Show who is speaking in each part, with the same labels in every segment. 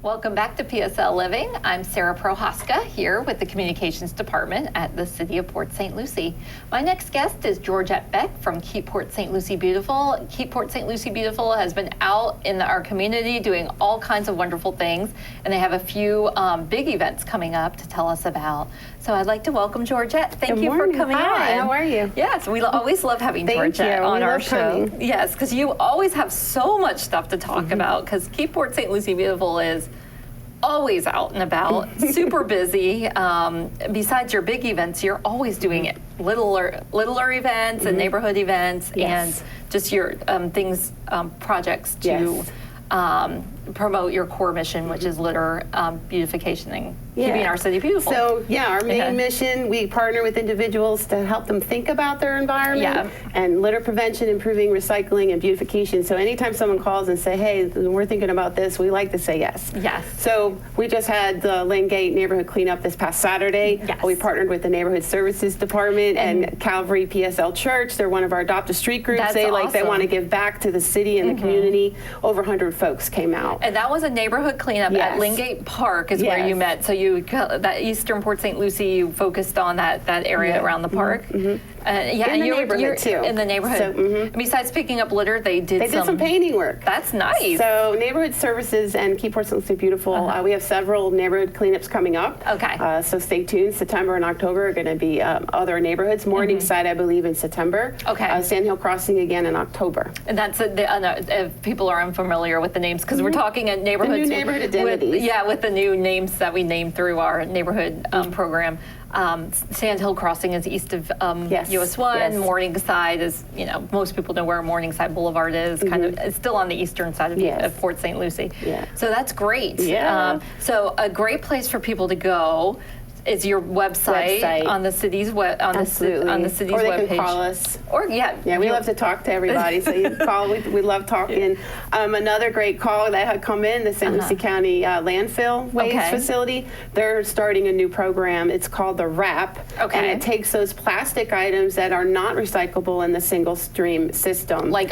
Speaker 1: Welcome back to PSL Living. I'm Sarah Prohaska here with the Communications Department at the City of Port St. Lucie. My next guest is Georgette Beck from Keep Port St. Lucie Beautiful. Keep Port St. Lucie Beautiful has been out in our community doing all kinds of wonderful things, and they have a few big events coming up to tell us about. So I'd like to welcome Georgette. Thank you for coming on.
Speaker 2: Hi, how are you?
Speaker 1: Yes, we always love having Georgette on our show.
Speaker 2: Coming.
Speaker 1: Yes, because you always have so much stuff to talk about, because Keep Port St. Lucie Beautiful is always out and about, super busy. Besides your big events, you're always doing it. Littler events and neighborhood events and just your projects to promote your core mission, which is litter beautification and keeping our city beautiful.
Speaker 2: So our main mission, we partner with individuals to help them think about their environment and litter prevention, improving recycling and beautification. So anytime someone calls and say, hey, we're thinking about this, we like to say yes.
Speaker 1: Yes.
Speaker 2: So we just had the Lane Gate neighborhood cleanup this past Saturday.
Speaker 1: Yes.
Speaker 2: We partnered with the Neighborhood Services Department and Calvary PSL Church. They're one of our Adopt a Street groups.
Speaker 1: That's
Speaker 2: they
Speaker 1: awesome.
Speaker 2: They want to give back to the city and the community. Over 100 folks came out.
Speaker 1: And that was a neighborhood cleanup at Lane Gate Park is where you met. So that Eastern Port St. Lucie, you focused on that area around the park.
Speaker 2: In the neighborhood too.
Speaker 1: In the neighborhood.
Speaker 2: So,
Speaker 1: besides picking up litter, they did
Speaker 2: some painting work.
Speaker 1: That's nice.
Speaker 2: So Neighborhood Services and Keep Port St. Lucie Beautiful, we have several neighborhood cleanups coming up.
Speaker 1: Okay.
Speaker 2: So stay tuned. September and October are going to be other neighborhoods. Morningside, I believe, in September.
Speaker 1: Okay.
Speaker 2: Sand Hill Crossing again in October.
Speaker 1: And that's if people are unfamiliar with the names, because we're talking at neighborhoods.
Speaker 2: The new neighborhood identities.
Speaker 1: With the new names that we named through our neighborhood program. Sand Hill Crossing is east of US 1.
Speaker 2: Yes.
Speaker 1: Morningside is, most people know where Morningside Boulevard is. It's still on the eastern side of Port St. Lucie.
Speaker 2: Yeah.
Speaker 1: So that's great.
Speaker 2: Yeah.
Speaker 1: So a great place for people to go is your website. On the city's web on the city's webpage.
Speaker 2: Or they can call us.
Speaker 1: Or
Speaker 2: we love to talk to everybody. So you call. We love talking. Another great call that had come in, the St. Lucie County landfill waste facility. They're starting a new program. It's called the WRAP.
Speaker 1: Okay.
Speaker 2: And it takes those plastic items that are not recyclable in the single stream system.
Speaker 1: Like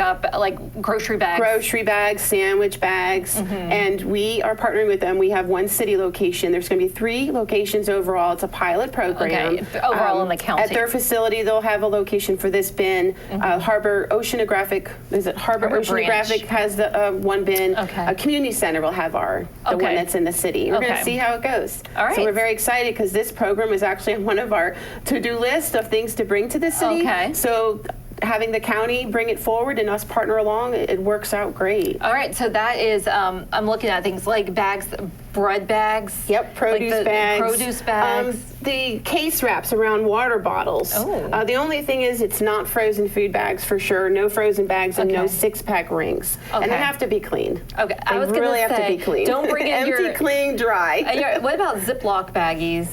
Speaker 1: grocery bags.
Speaker 2: Grocery bags, sandwich bags, and we are partnering with them. We have one city location. There's going to be 3 locations overall. It's a pilot program.
Speaker 1: Okay. Overall in the county.
Speaker 2: At their facility, they'll have a location for this bin. Harbor Oceanographic
Speaker 1: Branch
Speaker 2: has the one bin.
Speaker 1: Okay.
Speaker 2: A community center will have the one that's in the city. We're going to see how it goes.
Speaker 1: All right.
Speaker 2: So we're very excited because this program is actually on one of our to-do list of things to bring to the city.
Speaker 1: Okay.
Speaker 2: So having the county bring it forward and us partner along, it works out great.
Speaker 1: All right, so that is, I'm looking at things like bags, bread bags.
Speaker 2: Yep, produce bags.
Speaker 1: Produce bags.
Speaker 2: The case wraps around water bottles.
Speaker 1: Oh.
Speaker 2: The only thing is it's not frozen food bags for sure. No frozen bags and no 6-pack rings.
Speaker 1: Okay.
Speaker 2: And they have to be clean.
Speaker 1: Okay,
Speaker 2: I was really have to be clean.
Speaker 1: Don't bring in
Speaker 2: empty, clean, dry.
Speaker 1: What about Ziploc baggies?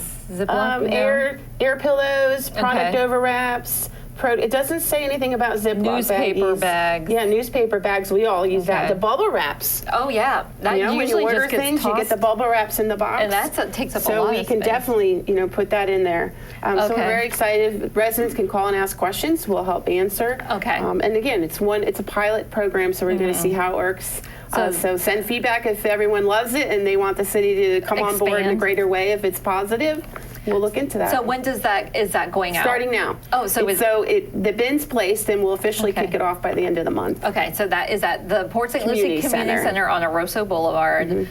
Speaker 2: Air pillows, product overwraps. It doesn't say anything about Ziploc
Speaker 1: newspaper bags.
Speaker 2: Yeah, newspaper bags. We all use that. The bubble wraps.
Speaker 1: Oh yeah, that
Speaker 2: when
Speaker 1: usually
Speaker 2: you order
Speaker 1: just gets
Speaker 2: things,
Speaker 1: tossed.
Speaker 2: you get the bubble wraps in the box,
Speaker 1: and that takes up a lot of space.
Speaker 2: So we can definitely, put that in there. So we're very excited. Residents can call and ask questions. We'll help answer.
Speaker 1: Okay.
Speaker 2: And again, it's a pilot program, so we're going to see how it works. So send feedback if everyone loves it and they want the city to come on board in a greater way. If it's positive, we'll look into that.
Speaker 1: So when is that going out?
Speaker 2: Starting now.
Speaker 1: Oh,
Speaker 2: the bin's placed and we'll officially kick it off by the end of the month.
Speaker 1: Okay, so that is at the Port St. Lucie Community Center on Aroso Boulevard.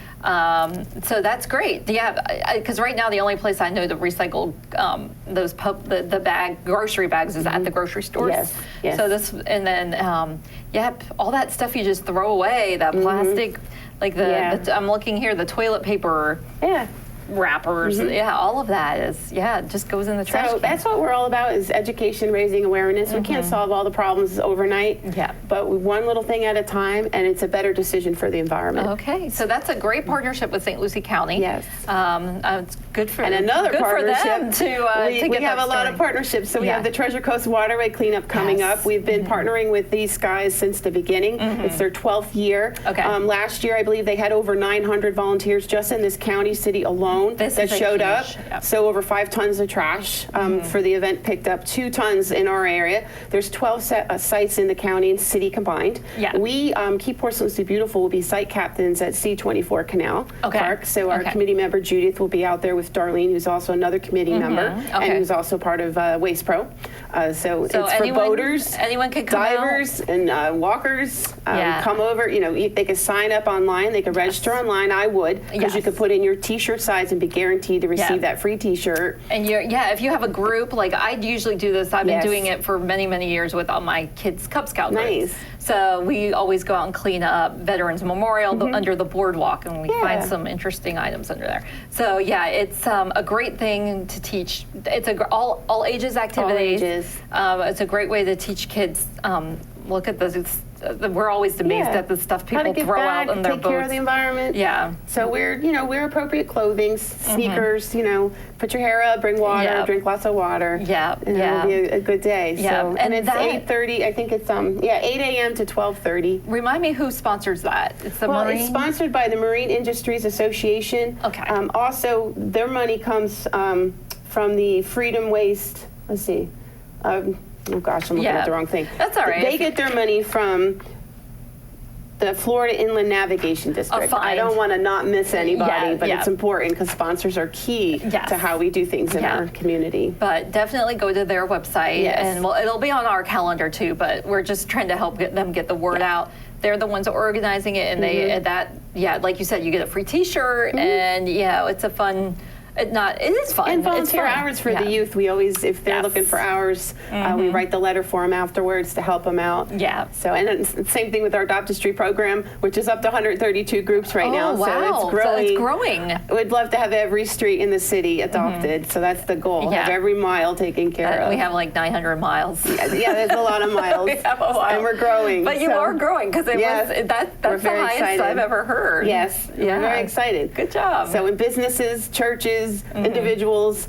Speaker 1: So that's great. Yeah, because right now the only place I know to recycle the grocery bags is at the grocery stores.
Speaker 2: Yes.
Speaker 1: So and then all that stuff you just throw away. That plastic, like I'm looking here, the toilet paper.
Speaker 2: Yeah.
Speaker 1: Wrappers, all of that is, it just goes in the trash can.
Speaker 2: That's what we're all about, is education, raising awareness. We can't solve all the problems overnight, but one little thing at a time, and it's a better decision for the environment.
Speaker 1: Okay, so that's a great partnership with St. Lucie County.
Speaker 2: Yes.
Speaker 1: It's good for
Speaker 2: and another
Speaker 1: good
Speaker 2: partnership.
Speaker 1: For them to
Speaker 2: we have a lot of partnerships. So we have the Treasure Coast Waterway cleanup coming up. We've been partnering with these guys since the beginning. It's their 12th year.
Speaker 1: Okay.
Speaker 2: Last year, I believe they had over 900 volunteers just in this county city alone. alone
Speaker 1: This
Speaker 2: that
Speaker 1: is a
Speaker 2: showed up.
Speaker 1: huge, yep.
Speaker 2: So over 5 tons of trash for the event, picked up 2 tons in our area. There's 12 sites in the county and city combined.
Speaker 1: Yeah.
Speaker 2: We, Keep Portsmouth So Beautiful, will be site captains at C24 Canal Park. So our committee member Judith will be out there with Darlene, who's also another committee member, and who's also part of Waste Pro. So it's for boaters,
Speaker 1: anyone can come
Speaker 2: divers, and walkers. Come over. You know, they can sign up online. They can register online. I would, because you could put in your T-shirt size and be guaranteed to receive that free T-shirt.
Speaker 1: And if you have a group, like I usually do this. I've been doing it for many, many years with all my kids' Cub Scout groups. So we always go out and clean up Veterans Memorial under the boardwalk, and we find some interesting items under there. So it's a great thing to teach. It's all ages activities.
Speaker 2: All ages.
Speaker 1: It's a great way to teach kids. Look at this. We're always amazed at the stuff people throw out in their boats.
Speaker 2: Take care of the environment.
Speaker 1: Yeah.
Speaker 2: So wear appropriate clothing, sneakers. Put your hair up, bring water, drink lots of water.
Speaker 1: Yeah.
Speaker 2: And it'll be a good day.
Speaker 1: Yeah.
Speaker 2: So, and it's 8:30. I think it's 8 a.m. to 12:30.
Speaker 1: Remind me who sponsors that. It's the Marine.
Speaker 2: It's sponsored by the Marine Industries Association.
Speaker 1: Okay.
Speaker 2: Also, their money comes from the Freedom Waste. Let's see. Oh gosh, I'm looking at the wrong thing.
Speaker 1: That's all right.
Speaker 2: They get their money from the Florida Inland Navigation District. I don't want to not miss anybody, but it's important because sponsors are key to how we do things in our community.
Speaker 1: But definitely go to their website, and it'll be on our calendar too, but we're just trying to help them get the word out. They're the ones organizing it, and like you said, you get a free T-shirt, and it's a fun. It is fun.
Speaker 2: And volunteer hours for the youth. We always, if they're looking for hours, we write the letter for them afterwards to help them out.
Speaker 1: Yeah.
Speaker 2: So, and it's the same thing with our Adopt-a-Street program, which is up to 132 groups right now.
Speaker 1: Wow.
Speaker 2: So it's growing.
Speaker 1: So it's growing.
Speaker 2: We'd love to have every street in the city adopted. So that's the goal. Have every mile taken care of.
Speaker 1: We have like 900 miles.
Speaker 2: There's a lot of miles.
Speaker 1: We have a lot.
Speaker 2: And we're growing.
Speaker 1: But you are growing, because that's the highest I've ever heard.
Speaker 2: Yes. We're very excited.
Speaker 1: Good job.
Speaker 2: So in businesses, churches, individuals,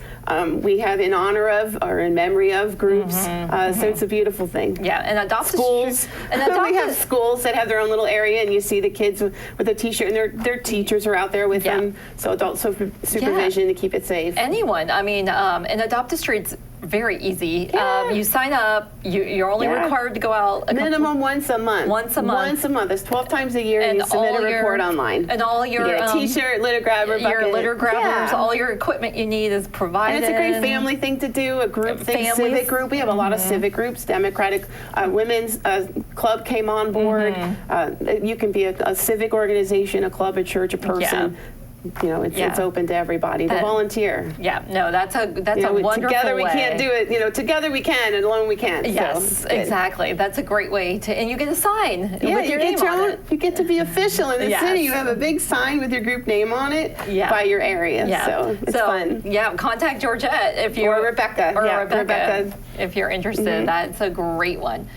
Speaker 2: we have in honor of or in memory of groups. So it's a beautiful thing.
Speaker 1: Yeah, and adopt
Speaker 2: schools. We have schools that have their own little area, and you see the kids with a T-shirt, and their teachers are out there with them. So adult supervision to keep it safe.
Speaker 1: Anyone. I mean, and Adopt-a-Street's very easy. You sign up. You're only required to go out
Speaker 2: minimum once a month.
Speaker 1: Once a month.
Speaker 2: It's 12 times a year, and you submit a report online.
Speaker 1: And all your
Speaker 2: a T-shirt, litter grabber, bucket.
Speaker 1: Your litter grabbers, all your equipment you need is provided.
Speaker 2: And it's a great family thing to do. A group thing, civic group. We have a lot of civic groups. Democratic Women's Club came on board. You can be a civic organization, a club, a church, a person. It's open to everybody to volunteer.
Speaker 1: That's a wonderful
Speaker 2: together
Speaker 1: way.
Speaker 2: We can't do it. Together we can, and alone we can't.
Speaker 1: Yes,
Speaker 2: so,
Speaker 1: exactly. That's a great way to, and you get a sign with your name on it.
Speaker 2: You get to be official in the city. You have a big sign with your group name on it by your area. So it's fun.
Speaker 1: Contact Georgette if you
Speaker 2: or Rebecca.
Speaker 1: Rebecca if you're interested. That's a great one.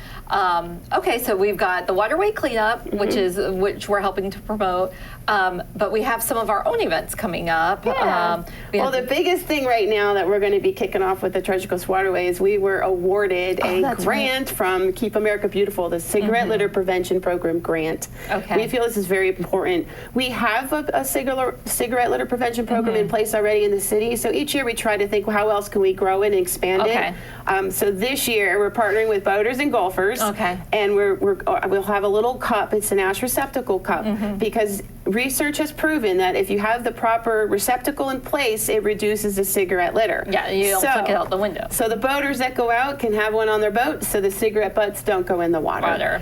Speaker 1: Okay, so we've got the waterway cleanup, which we're helping to promote, but we have some of our own events coming up.
Speaker 2: The biggest thing right now that we're going to be kicking off with the Treasure Coast Waterways, we were awarded a grant from Keep America Beautiful, the Cigarette Litter Prevention Program grant.
Speaker 1: Okay.
Speaker 2: We feel this is very important. We have a cigarette litter prevention program in place already in the city, so each year we try to think, well, how else can we grow it and expand it? So this year we're partnering with boaters and golfers.
Speaker 1: Okay.
Speaker 2: And we'll have a little cup. It's an ash receptacle cup because research has proven that if you have the proper receptacle in place, it reduces the cigarette litter.
Speaker 1: Yeah, you don't take it out the window.
Speaker 2: So the boaters that go out can have one on their boat, so the cigarette butts don't go in the water.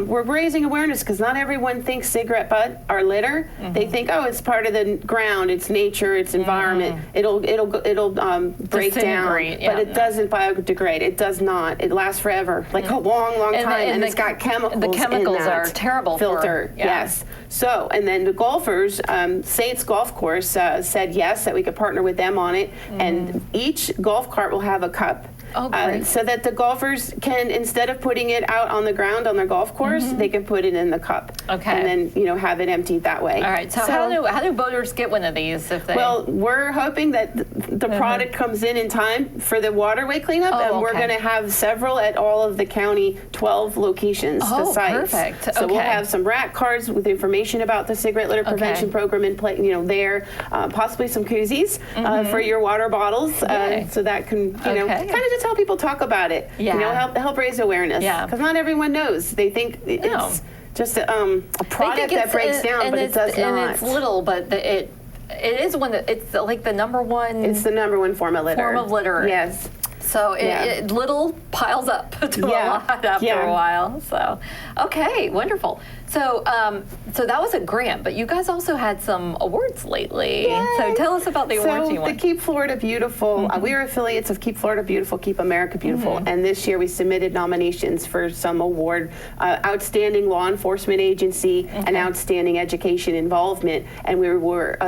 Speaker 2: We're raising awareness because not everyone thinks cigarette butt are litter. They think, oh, it's part of the ground, it's nature, it's environment. It'll break down, but it doesn't biodegrade. It does not. It lasts forever, like a long time, and it's got chemicals.
Speaker 1: The chemicals
Speaker 2: in that
Speaker 1: are terrible.
Speaker 2: Filter, yes. So, and then the golfers, Saints Golf Course said yes, that we could partner with them on it, and each golf cart will have a cup.
Speaker 1: Oh, great.
Speaker 2: So that the golfers can, instead of putting it out on the ground on their golf course, they can put it in the cup.
Speaker 1: Okay.
Speaker 2: And then, have it emptied that way.
Speaker 1: All right. So how do voters get one of these if they?
Speaker 2: Well, we're hoping that the product comes in time for the waterway cleanup, and we're going to have several at all of the county 12 locations, the sites.
Speaker 1: Perfect.
Speaker 2: So we'll have some rack cards with information about the cigarette litter prevention program in play, there, possibly some koozies for your water bottles, so that can, kind of just help people talk about it. Help raise awareness.
Speaker 1: Yeah.
Speaker 2: Because not everyone knows. They think it's just a product that breaks down, but it does not.
Speaker 1: And it's little, but it is one that it's like the number one.
Speaker 2: It's the number one form of litter. Yes.
Speaker 1: So it little piles up to a lot after a while. So, okay, wonderful. So, so that was a grant, but you guys also had some awards lately.
Speaker 2: Yay.
Speaker 1: So tell us about the awards you won.
Speaker 2: The Keep Florida Beautiful, we are affiliates of Keep Florida Beautiful, Keep America Beautiful, and this year we submitted nominations for some award, Outstanding Law Enforcement Agency and Outstanding Education Involvement, and we were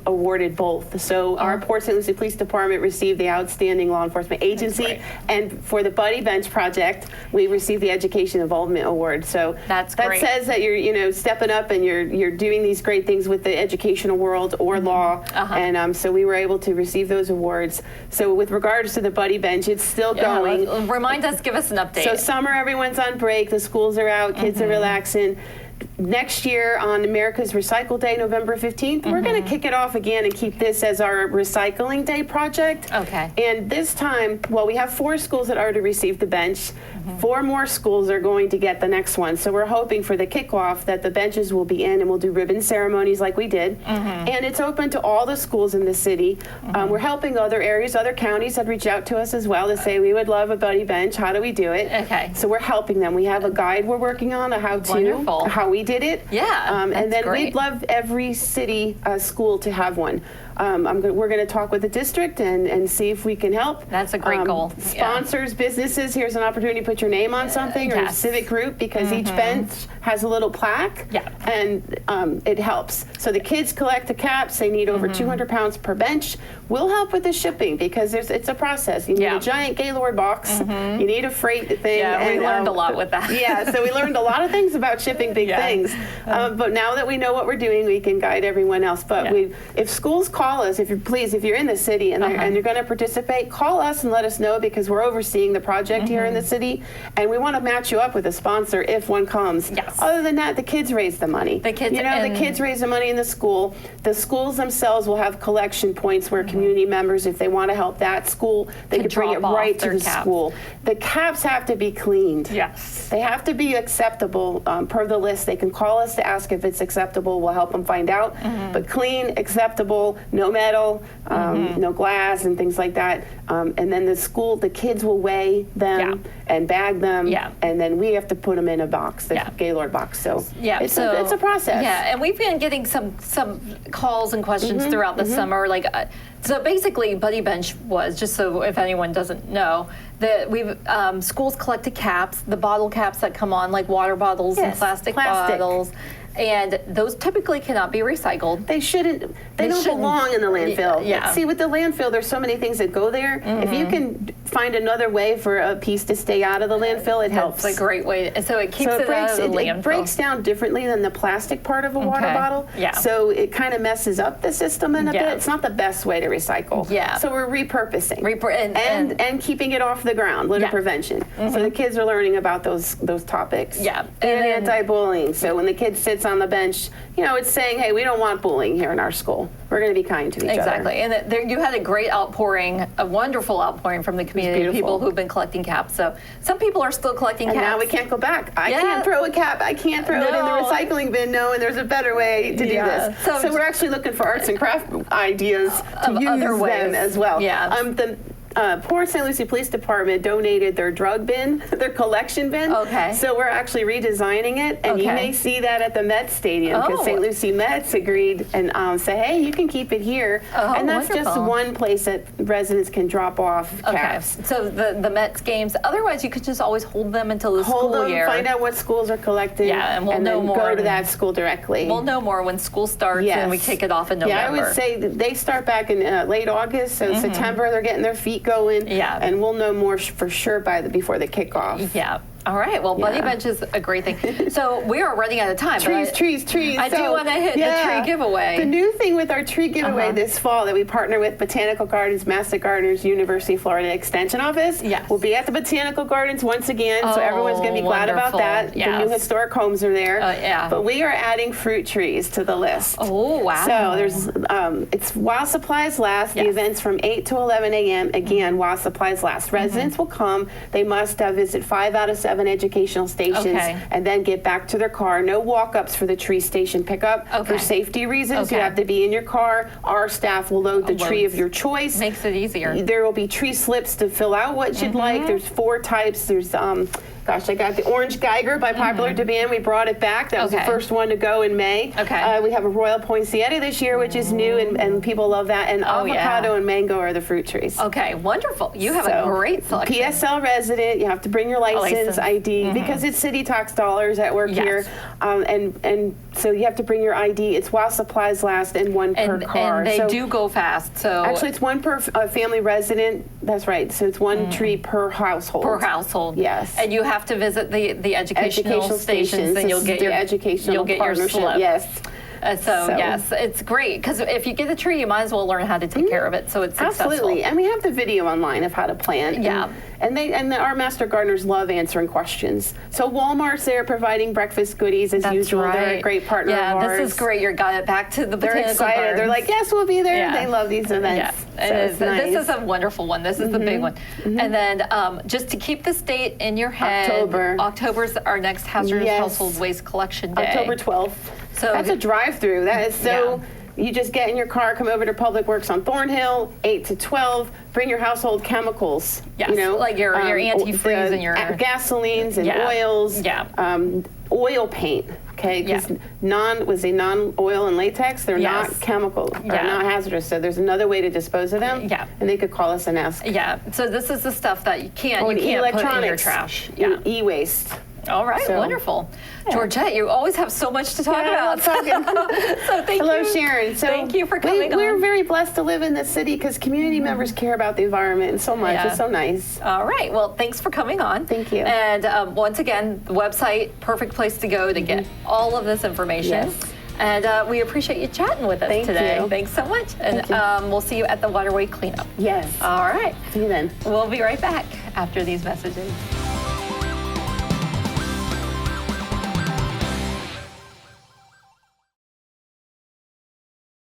Speaker 2: awarded both. So our Port St. Lucie Police Department received the Outstanding Law Enforcement Agency, and for the Buddy Bench Project, we received the Education Involvement Award. So
Speaker 1: that
Speaker 2: says that you're stepping up and you're doing these great things with the educational world or law, and so we were able to receive those awards. So with regards to the Buddy Bench, it's still going.
Speaker 1: Remind us, give us an update.
Speaker 2: So summer, everyone's on break, the schools are out, kids are relaxing. Next year on America's Recycle Day, November 15th, we're going to kick it off again and keep this as our Recycling Day project.
Speaker 1: Okay.
Speaker 2: And this time, we have 4 schools that already received the bench. 4 more schools are going to get the next one. So we're hoping for the kickoff that the benches will be in, and we'll do ribbon ceremonies like we did. And it's open to all the schools in the city. We're helping other areas, other counties have reached out to us as well to say, we would love a Buddy Bench. How do we do it?
Speaker 1: Okay.
Speaker 2: So we're helping them. We have a guide we're working on, a how-to, how we did it.
Speaker 1: Yeah,
Speaker 2: and then we'd love every city school to have one. We're going to talk with the district and see if we can help.
Speaker 1: That's a great goal.
Speaker 2: Sponsors, businesses, here's an opportunity to put your name on something, or a civic group, because each bench has a little plaque, and it helps. So the kids collect the caps. They need over 200 pounds per bench. We'll help with the shipping, because it's a process. You need a giant Gaylord box. You need a freight thing.
Speaker 1: Yeah, we learned a lot with that.
Speaker 2: So we learned a lot of things about shipping big things. But now that we know what we're doing, we can guide everyone else. But if schools call us, if you're in the city and you're going to participate, call us and let us know, because we're overseeing the project here in the city, and we want to match you up with a sponsor if one comes. Other than that, the kids raise the money. The kids raise the money in the school. The schools themselves will have collection points where community members, if they want to help that school, they can bring it right to the school. The caps have to be cleaned.
Speaker 1: Yes.
Speaker 2: They have to be acceptable per the list. They can call us to ask if it's acceptable. We'll help them find out. But clean, acceptable, no metal, no glass and things like that. And then the kids will weigh them and bag them, and then we have to put them in a box, the Gaylord box. So it's a process.
Speaker 1: Yeah, and we've been getting some calls and questions throughout the summer. So basically, Buddy Bench was, just so if anyone doesn't know, that we've schools collected caps, the bottle caps that come on, like water bottles and plastic bottles. And those typically cannot be recycled.
Speaker 2: They shouldn't. They don't belong in the landfill. See, with the landfill, there's so many things that go there. If you can find another way for a piece to stay out of the landfill, it helps.
Speaker 1: It's a great way. So it keeps it out of the landfill. It
Speaker 2: breaks down differently than the plastic part of a water bottle. So it kind of messes up the system in a bit. It's not the best way to recycle. So we're repurposing and keeping it off the ground, litter prevention. So the kids are learning about those topics. And anti-bullying. So when the kid sits on the bench, it's saying, hey, we don't want bullying here in our school. We're going to be kind to each other.
Speaker 1: Exactly. And you had a great outpouring, a wonderful outpouring from the community, people who've been collecting caps. So some people are still collecting caps.
Speaker 2: And now we can't go back. I can't throw a cap. I can't throw it in the recycling bin. No, and there's a better way to do this. So we're actually looking for arts and craft ideas to use
Speaker 1: other ways.
Speaker 2: them as well. The Port St. Lucie Police Department donated their drug bin, their collection bin. So we're actually redesigning it, and you may see that at the Mets Stadium, because St. Lucie Mets agreed and say, hey, you can keep it here. And that's just one place that residents can drop off caps.
Speaker 1: So the Mets games, otherwise you could just always hold them until the school year.
Speaker 2: Find out what schools are collecting,
Speaker 1: and we'll know
Speaker 2: then
Speaker 1: more.
Speaker 2: Go to that school directly.
Speaker 1: We'll know more when school starts, and we kick it off in November.
Speaker 2: I would say that they start back in late August, so September they're getting their feet week going.
Speaker 1: Yeah.
Speaker 2: And we'll know more for sure before the kickoff.
Speaker 1: Yeah. All right. Well, Buddy Bench is a great thing. So we are running out of time.
Speaker 2: Trees.
Speaker 1: I do want to hit the tree giveaway.
Speaker 2: The new thing with our tree giveaway this fall that we partner with Botanical Gardens, Master Gardeners, University of Florida Extension Office.
Speaker 1: Yes.
Speaker 2: We'll be at the Botanical Gardens once again, so everyone's going to be glad about that.
Speaker 1: Yes.
Speaker 2: The new historic homes are there.
Speaker 1: Yeah.
Speaker 2: But we are adding fruit trees to the list.
Speaker 1: Oh, wow.
Speaker 2: So there's, it's while supplies last.
Speaker 1: Yes.
Speaker 2: The event's from 8 to 11 a.m. Again, while supplies last. Residents will come. They must visit 5 out of 7 educational stations and then get back to their car. No walk-ups for the tree station pickup. For safety reasons, you have to be in your car. Our staff will load the tree of your choice.
Speaker 1: Makes it easier.
Speaker 2: There will be tree slips to fill out what you'd like. There's 4 types. There's gosh, I got the Orange Geiger by popular demand. We brought it back. That was the first one to go in May. We have a Royal Poinsettia this year, which is new, and people love that. And avocado and mango are the fruit trees.
Speaker 1: Okay, wonderful. You have a great selection.
Speaker 2: PSL resident, you have to bring your license ID because it's city tax dollars at work here. And so you have to bring your ID. It's while supplies last and 1 per car.
Speaker 1: And they do go fast. So
Speaker 2: actually, it's 1 per family resident. That's right. So it's 1 tree per household.
Speaker 1: Per household.
Speaker 2: Yes.
Speaker 1: And you have to visit the educational stations, and you'll get your slip.
Speaker 2: Yes.
Speaker 1: So yes, it's great because if you get a tree, you might as well learn how to take care of it so it's successful.
Speaker 2: Absolutely, and we have the video online of how to plant.
Speaker 1: Yeah.
Speaker 2: And our master gardeners love answering questions. So Walmart's there providing breakfast goodies as usual.
Speaker 1: Right.
Speaker 2: They're a great partner of ours.
Speaker 1: This is great. You're got it back to the
Speaker 2: They're
Speaker 1: Botanical
Speaker 2: excited.
Speaker 1: Gardens.
Speaker 2: They're like, yes, we'll be there. They love these events.
Speaker 1: Yeah.
Speaker 2: So nice.
Speaker 1: This is a wonderful one. This is the big one. And then just to keep this date in your head, October's our next hazardous household waste collection day.
Speaker 2: October 12th. So that's a drive-through. That is so. You just get in your car, come over to Public Works on Thornhill, 8 to 12. Bring your household chemicals.
Speaker 1: Yes,
Speaker 2: you know,
Speaker 1: like your antifreeze and your
Speaker 2: gasolines and oils. Oil paint. Okay, because non-oil and latex, they're not chemical, they're not hazardous. So there's another way to dispose of them. And they could call us and ask.
Speaker 1: So this is the stuff that you can't put in your trash.
Speaker 2: E-waste.
Speaker 1: All right, wonderful. Georgette, you always have so much to talk about.
Speaker 2: So thank you. Hello, Sharon. So
Speaker 1: thank you for coming on.
Speaker 2: We're very blessed to live in this city because community members care about the environment so much. It's so nice.
Speaker 1: All right. Well, thanks for coming on.
Speaker 2: Thank you.
Speaker 1: And once again, the website, perfect place to go to get all of this information.
Speaker 2: Yes.
Speaker 1: And we appreciate you chatting with us today.
Speaker 2: You.
Speaker 1: Thanks so much. And we'll see you at the waterway cleanup.
Speaker 2: Yes.
Speaker 1: All right.
Speaker 2: See you then.
Speaker 1: We'll be right back after these messages.